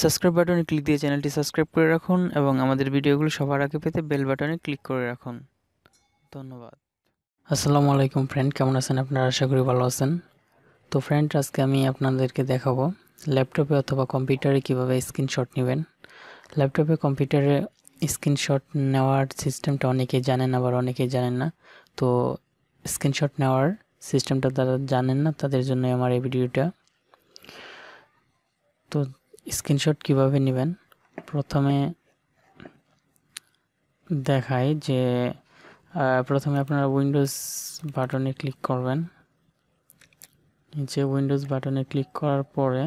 Subscribe বাটনে click দিয়ে চ্যানেলটি সাবস্ক্রাইব করে রাখুন এবং আমাদের ভিডিওগুলো সবার আগে পেতে বেল বাটনে ক্লিক করে রাখুন। ধন্যবাদ। আসসালামু আলাইকুম ফ্রেন্ড, কেমন আছেন আপনারা? আশা করি ভালো আছেন। তো ফ্রেন্ড, আজকে আমি আপনাদেরকে দেখাবো ল্যাপটপে অথবা কম্পিউটারে কিভাবে স্ক্রিনশট নেবেন। ল্যাপটপে কম্পিউটারে স্ক্রিনশট নেওয়ার সিস্টেমটা অনেকেই জানেন, আবার অনেকেই জানেন না। তো স্ক্রিনশট নেওয়ার সিস্টেমটা যারা জানেন না তাদের জন্য আমার এই ভিডিওটা। তো স্ক্রিনশট কিভাবে নেবেন, প্রথমে দেখাই যে প্রথমে আপনারা উইন্ডোজ বাটনে ক্লিক করবেন। নিচে উইন্ডোজ বাটনে ক্লিক করার পরে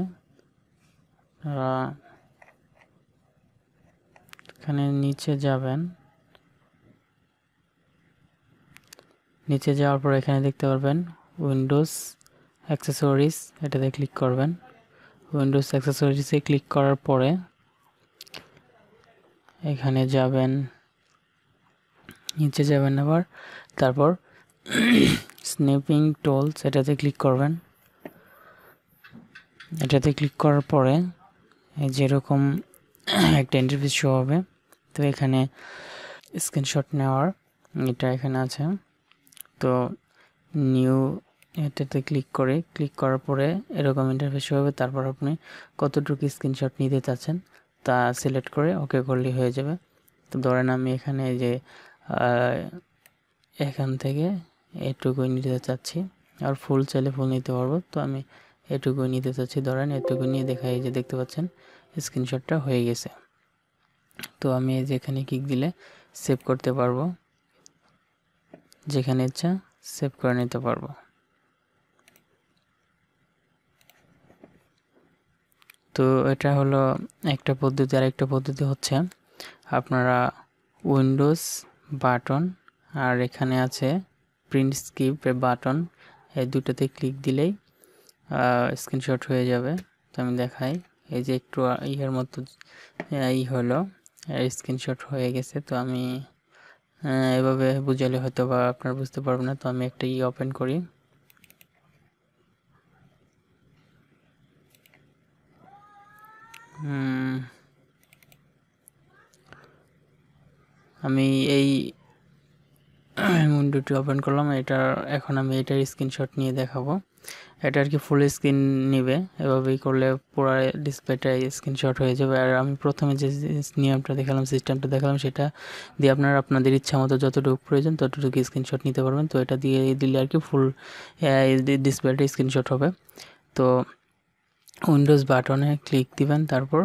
এখানে নিচে যাবেন। নিচে যাওয়ার পর এখানে দেখতে পারবেন উইন্ডোজ অ্যাক্সেসরিজ, এটাতে ক্লিক করবেন। উইন্ডোজ অ্যাক্সেসরিজে ক্লিক করার পরে এখানে যাবেন, নিচে যাবেন আবার, তারপর স্নিপিং টুলস এটাতে ক্লিক করবেন। এটাতে ক্লিক করার পরে যেরকম একটা ইন্টারফেস শো হবে। তো এখানে স্ক্রিনশট নেওয়ার এটা এখানে আছে। তো নিউ এটাতে ক্লিক করার পরে এরকম ইন্টারফেস শো হবে। তারপর আপনি কতটুকু স্ক্রিনশট নিতে চাচ্ছেন তা সিলেক্ট করে ওকে করলেই হয়ে যাবে। তো ধরেন আমি এখানে যে এখান থেকে এটুকুই নিতে চাচ্ছি, আর ফুল চাইলে ফুল নিতে পারবো। তো আমি এটুকুই নিতে চাচ্ছি, ধরেন এটুকু নিয়ে দেখাই, যে দেখতে পাচ্ছেন স্ক্রিনশটটা হয়ে গেছে। তো আমি যেখানে ক্লিক দিলে সেভ করতে পারবো, যেখানে ইচ্ছা সেভ করে নিতে পারবো। তো এটা হলো একটা পদ্ধতি। আর একটা পদ্ধতি হচ্ছে আপনারা উইন্ডোজ বাটন আর এখানে আছে প্রিন্ট স্কিপ বাটন, এই দুটোতে ক্লিক দিলেই স্ক্রিনশট হয়ে যাবে। তো আমি দেখাই, এই যে একটু ইয়ের মতো হলো, স্ক্রিনশট হয়ে গেছে। তো আমি এভাবে বুঝালে হয়তো বা আপনারা বুঝতে পারবেন না। তো আমি একটা ওপেন করি। আমি এই উইন্ডোটি ওপেন করলাম। এখন আমি এটার স্ক্রিনশট নিয়ে দেখাবো। এটা আর কি ফুল স্ক্রিন নেবে, এভাবেই করলে পুরো ডিসপ্লেটা স্ক্রিনশট হয়ে যাবে। আর আমি প্রথমে যে নিয়মটা দেখালাম, সিস্টেমটা দেখালাম, সেটা দিয়ে আপনারা আপনাদের ইচ্ছা মতো যতটুকু প্রয়োজন ততটুকু স্ক্রিনশট নিতে পারবেন। তো এটা দিয়ে দিলে আর কি ফুল ডিসপ্লেটা স্ক্রিনশট হবে। তো উইন্ডোজ বাটনে ক্লিক দিবেন, তারপর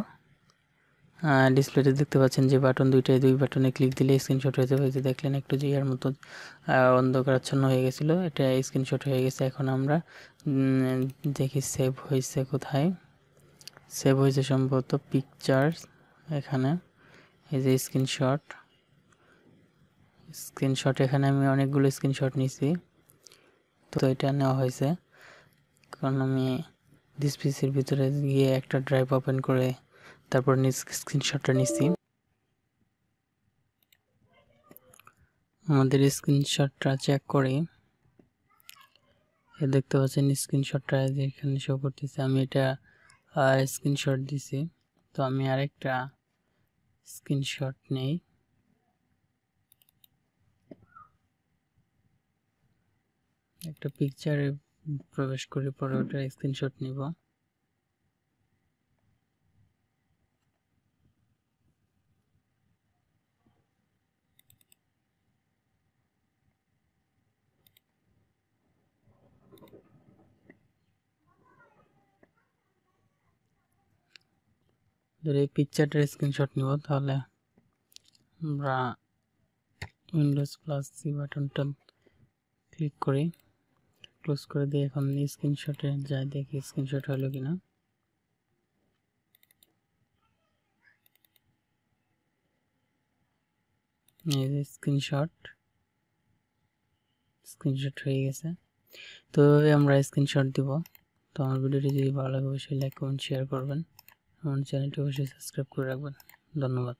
ডিসপ্লেতে দেখতে পাচ্ছেন যে বাটন দুই বাটনে ক্লিক দিলে স্ক্রিনশট হয়ে যাবে। যে দেখলেন একটু যে এর মতো অন্ধকারাচ্ছন্ন হয়ে গেছিলো, এটা স্ক্রিনশট হয়ে গেছে। এখন আমরা দেখি সেভ হয়েছে কোথায়। সেভ হয়েছে সম্ভবত পিকচার্স, এখানে এই যে স্ক্রিনশট এখানে আমি অনেকগুলো স্ক্রিনশট নিছি। তো এটা নেওয়া হয়েছে, কারণ আমি দিস পিসির ভিতরে গিয়ে একটা ড্রাইভ ওপেন করে তারপর স্ক্রিনশটটা নিছি। আমাদের স্ক্রিনশটটা চেক করি, দেখতে পাচ্ছেন স্ক্রিনশটটা এখানে শো করতেছে। আমি এটা স্ক্রিনশট দিছি। তো আমি আরেকটা স্ক্রিনশট নেই। একটা পিকচারে প্রবেশ করে পরে ওটা স্ক্রিনশট নিব। যদি এই পিকচারটার স্ক্রিনশট নিব, তাহলে আমরা উইন্ডোজ প্লাস সি বাটনটা ক্লিক করি, ক্লোজ করে দিয়ে এখন স্ক্রিনশটে যাই, দেখি স্ক্রিনশট হলো কিনা। এই যে স্ক্রিনশট হয়ে গেছে। তো এভাবে আমরা স্ক্রিনশট দিব। তো আমার ভিডিওটি যদি ভালো লাগে অবশ্যই লাইক কমেন্ট শেয়ার করবেন, আমার চ্যানেলটি অবশ্যই সাবস্ক্রাইব করে রাখবেন। ধন্যবাদ।